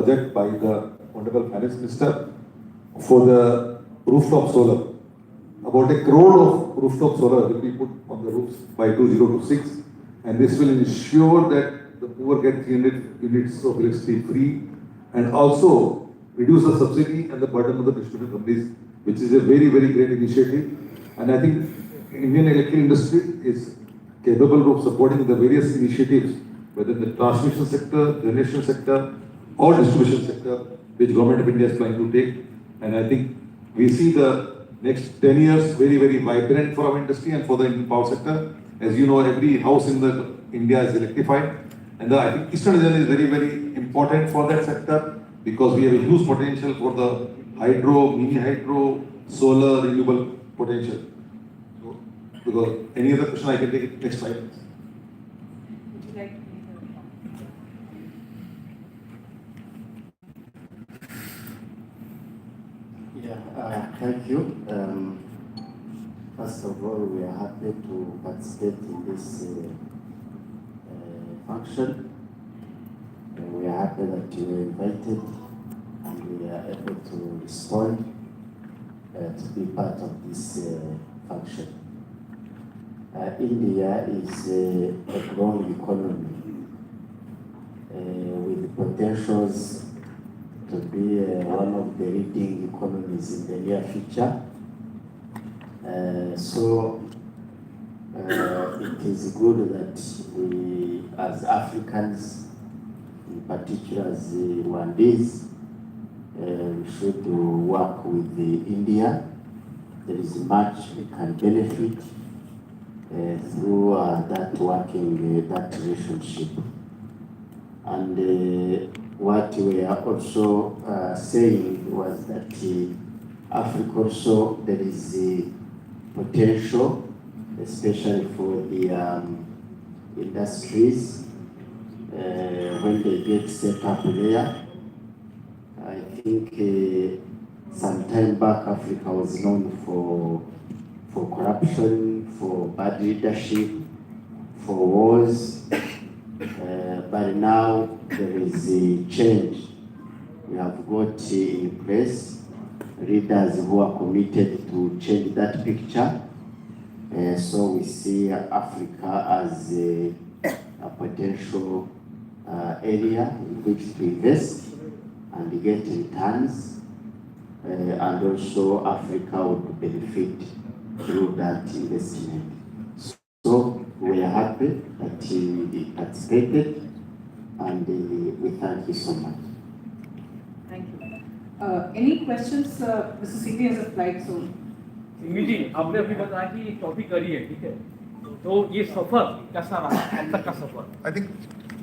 budget by the Honorable Finance Minister for the rooftop solar. About 1 crore of rooftop solar will be put on the roofs by 2026, and this will ensure that the poor get 300 units of electricity free, and also reduce the subsidy and the burden of the distribution companies, which is a very, very great initiative. And I think Indian electrical industry is capable of supporting the various initiatives, whether in the transmission sector, generation sector, or distribution sector, which Government of India is planning to take. And I think we see the next 10 years very, very vibrant for our industry and for the Indian power sector. As you know, every house in India is electrified. And I think Eastern region is very, very important for that sector because we have a huge potential for the hydro, mini hydro, solar, renewable potential. So, because any other question I can take it next 5 minutes. Would you like to thank you. First of all, we are happy to participate in this function. We are happy that you were invited and we are able to respond to be part of this function. India is a growing economy with potentials to be one of the leading economies in the near future. So it is good that we, as Africans, in particular as Rwandese, we should work with India. There is much we can benefit through that working, that relationship. And what we are also saying was that Africa also, there is a potential, especially for the industries when they get set up there. I think some time back Africa was known for corruption, for bad leadership, for wars. But now there is a change. We have got in place leaders who are committed to change that picture. So we see Africa as a potential area in which to invest and get returns. And also Africa would benefit through that investment. So we are happy that you participated, and we thank you so much. Thank you. Any questions? Mr. Singh has a flight soon. Singhvi जी, आपने अभी बताया कि topic करी है, ठीक है? तो ये सफर कैसा रहा? अब तक का सफर? I think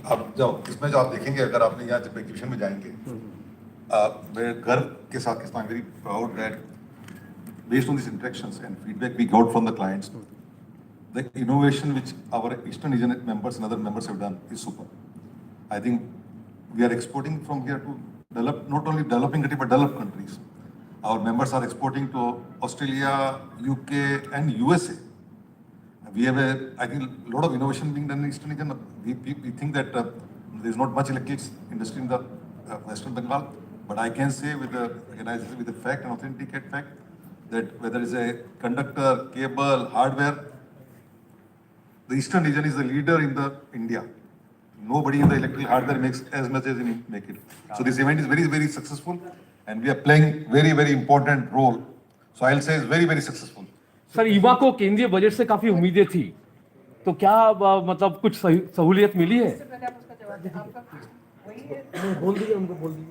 आप जाओ इसमें जो आप देखेंगे, अगर आपने यहाँ जब एग्जीबिशन में जाएंगे, मैं गर्व के साथ कहता हूँ, very proud that based on these interactions and feedback we got from the clients, the innovation which our Eastern region members and other members have done is super. I think we are exporting from here to develop, not only developing countries but developed countries. Our members are exporting to Australia, UK, and USA. We have I think, a lot of innovation being done in Eastern region. We think that there is not much electrics industry in the Western Bengal, but I can say with the fact and authenticate fact that whether it's a conductor, cable, hardware, the Eastern region is the leader in India. Nobody in the electrical hardware makes as much as we make it. So this event is very, very successful, and we are playing very, very important role. So I'll say it's very, very successful. Sir, Eva को केंद्रीय budget से काफी उम्मीदें थी, तो क्या मतलब कुछ सहूलियत मिली है?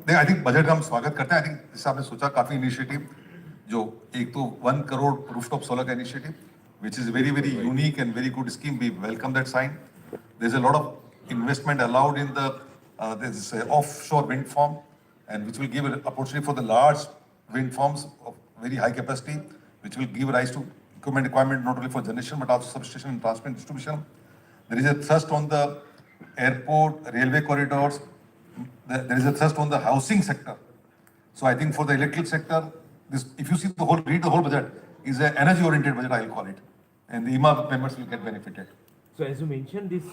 नहीं, I think बजट का हम स्वागत करते हैं. I think जैसे आपने सोचा काफी इनिशिएटिव, जो एक तो 1 crore rooftop solar का initiative, which is very, very unique and very good scheme. We welcome that sign. There's a lot of investment allowed in this offshore wind farm, and which will give an opportunity for the large wind farms of very high capacity, which will give rise to equipment requirement not only for generation but also substation and transmission distribution. There is a thrust on the airport, railway corridors. There is a thrust on the housing sector. So I think for the electrical sector, this, if you see read the whole budget, is an energy-oriented budget, I'll call it, and the IMA members will get benefited. So as you mentioned, this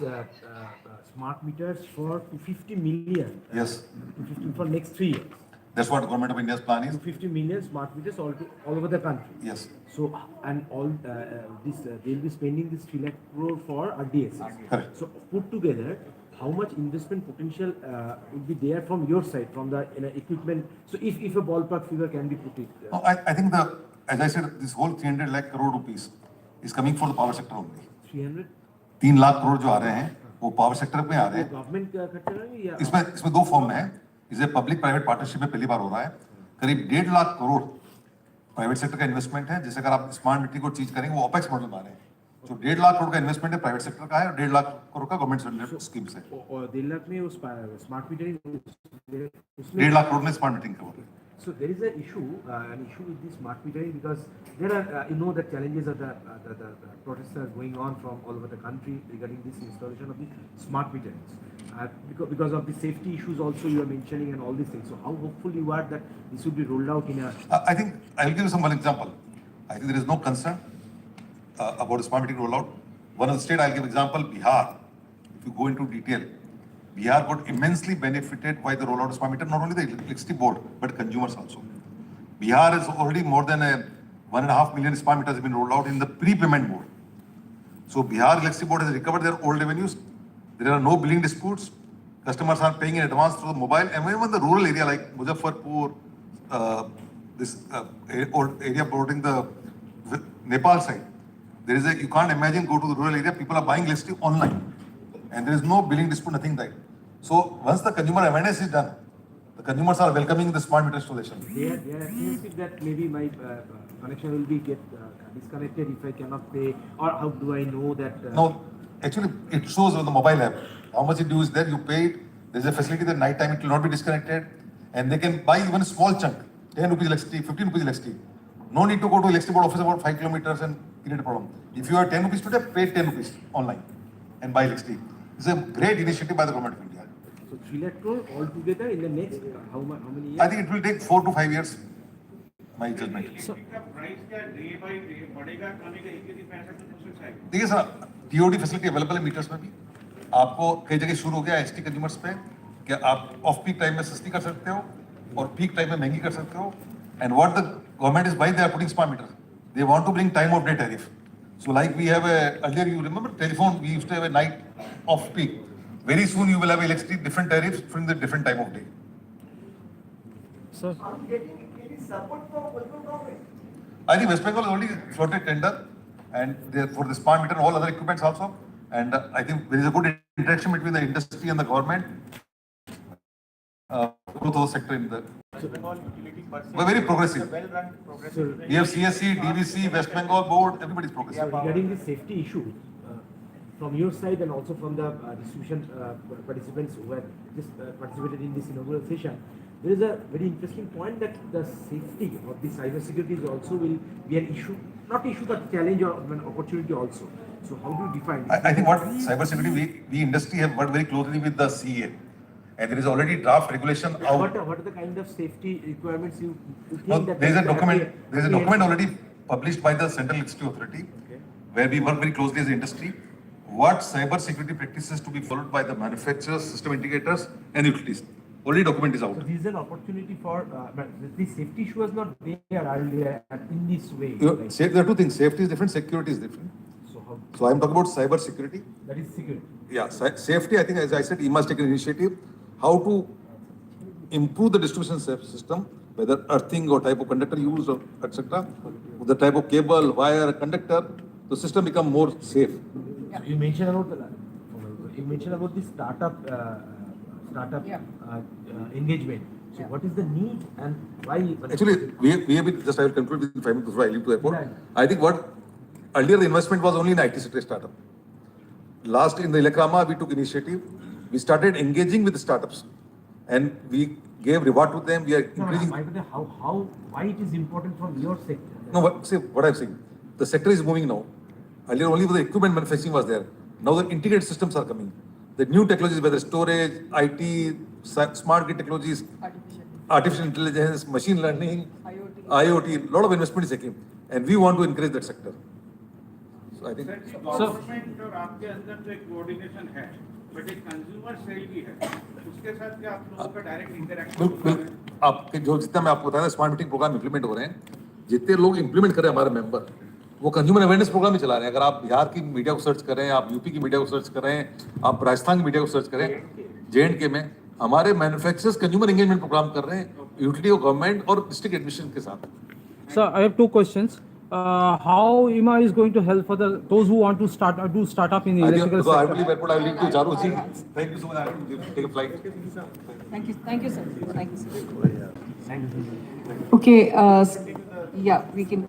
smart meters for 250 million. Yes. 250 for next 3 years. That's what Government of India's plan is. 250 million smart meters all over the country. Yes. So and all they'll be spending this 3 lakh crore for RDSS. Correct. So put together, how much investment potential would be there from your side, from the equipment? So if a ballpark figure can be put it. No, I think as I said, this whole 300 lakh crore rupees is coming for the power sector only. 300. 3 lakh crore जो आ रहे हैं वो power sector में आ रहे हैं. Government का खर्चा है या इसमें दो फॉर्म में है. इसे पब्लिक प्राइवेट पार्टनरशिप में पहली बार हो रहा है. करीब 1.5 लाख करोड़ प्राइवेट सेक्टर का इन्वेस्टमेंट है. जैसे अगर आप स्मार्ट मीटरिंग को चीज करेंगे वो ओपेक्स मॉडल में आ रहे हैं. जो 1.5 लाख करोड़ का इन्वेस्टमेंट है प्राइवेट सेक्टर का है और 1.5 लाख करोड़ का गवर्नमेंट स्कीम से. और 1.5 लाख में उस स्मार्ट मीटरिंग 1.5 लाख करोड़ में स्मार्ट मीटरिंग का हो रहा है. So there is an issue with this smart metering because there are the challenges of the protests are going on from all over the country regarding this installation of the smart metering. Because of the safety issues also you are mentioning and all these things. So how hopeful you are that this will be rolled out in a? I think I'll give you one example. I think there is no concern about smart metering rollout. One of the state I'll give example, Bihar. If you go into detail, Bihar got immensely benefited by the rollout of smart meter, not only the electricity board, but consumers also. Bihar is already more than 1.5 million smart meters have been rolled out in the pre-payment mode. So Bihar electricity board has recovered their old revenues. There are no billing disputes. Customers are paying in advance through the mobile. And even the rural area like Muzaffarpur, this old area bordering the Nepal side, you can't imagine go to the rural area, people are buying electricity online. And there is no billing dispute, nothing like. So once the consumer awareness is done, the consumers are welcoming the smart meter installation. They are optimistic that maybe my connection will be get disconnected if I cannot pay, or how do I know that? No, actually it shows on the mobile app how much it is there. You pay it. There is a facility that night time it will not be disconnected, and they can buy even a small chunk, 10 rupees electricity, 15 rupees electricity. No need to go to electricity board office about 5 kilometers and create a problem. If you have 10 rupees today, pay 10 rupees online and buy electricity. It's a great initiative by the government of India. So 3 lakh crore altogether in the next how many years? I think it will take 4 to 5 years. My judgment. So, देखिए sir, TOD facility available है metres में भी. आपको कई जगह शुरू हो गया एसटी कंज्यूमर्स पे कि आप ऑफ पीक टाइम में सस्ती कर सकते हो और पीक टाइम में महंगी कर सकते हो. And what the government is buying, they are putting smart meters. They want to bring time of day tariff. So like we have earlier, you remember telephone, we used to have a night off peak. Very soon you will have electricity, different tariffs from the different time of day. sir, Are getting any support from local government? I think West Bengal has already floated tender and for the smart meter and all other equipments also. And I think there is a good interaction between the industry and the government. Both those sector in the. We're very progressive. Well-run, progressive. We have CSC, DVC, West Bengal board, everybody's progressive. regarding the safety issue, from your side and also from the distribution participants who have just participated in this inaugural session, there is a very interesting point that the safety of the cyber security is also will be an issue, not issue but challenge or an opportunity also. So how do you define this? I think what cyber security, we industry have worked very closely with the CA. And there is already draft regulation out. What are the kind of safety requirements you think No, that there is a the document. FDA There is a document already published by the Central Electricity Authority, where we work very closely as an industry. What cyber security practices to be followed by the manufacturers, system integrators, and utilities. Already document is out. So this is an opportunity for, but the safety issue was not there earlier in this way. like- There are two things. Safety is different. Security is different. So how, So I am talking about cyber security. that is security. Yeah, safety. I think, as I said, EMA has taken initiative. How to improve the distribution system, whether earthing or type of conductor used, or etc. The type of cable, wire, conductor, the system become more safe. So you mentioned about the startup Yeah. engagement. So what is the need and why? Actually, we have been, just I will conclude with 5 minutes before I leave to the airport. Right. I think what earlier the investment was only in IT sector startup. Last in the Ilakrama, we took initiative. We started engaging with the startups and we gave reward to them. We are increasing. Why it is important from your sector? No, what I'm saying, the sector is moving now. Earlier only the equipment manufacturing was there. Now the integrated systems are coming. The new technologies, whether storage, IT, smart grid technologies, artificial intelligence, machine learning, IoT, lot of investment is taking, and we want to encourage that sector. So I think. Government और आपके अंदर जो एक coordination है but एक consumer cell भी है, उसके साथ क्या आप लोगों का डायरेक्ट इंटरेक्शन बिल्कुल आपके जो जितना मैं आपको बताया स्मार्ट मीटिंग प्रोग्राम इंप्लीमेंट हो रहे हैं, जितने लोग इंप्लीमेंट कर रहे हैं हमारे मेंबर, वो कंज्यूमर अवेयरनेस प्रोग्राम ही चला रहे हैं। अगर आप बिहार की मीडिया को सर्च करें, आप यूपी की मीडिया को सर्च करें, आप राजस्थान की मीडिया को सर्च करें, J&K में हमारे मैन्युफैक्चरर्स कंज्यूमर एंगेजमेंट प्रोग्राम कर रहे हैं यूटिलिटी ऑफ गवर्नमेंट और डिस्ट्रिक्ट एडमिनिस्ट्रेशन के साथ। Sir, I have two questions. How IMA is going to help for those who want to start up in the I think electrical so I sector? believe airport I will leave to Charu ji. Thank you so much. I have to take a flight. Thank you, sir. Thank you, sir. Okay, yeah, we can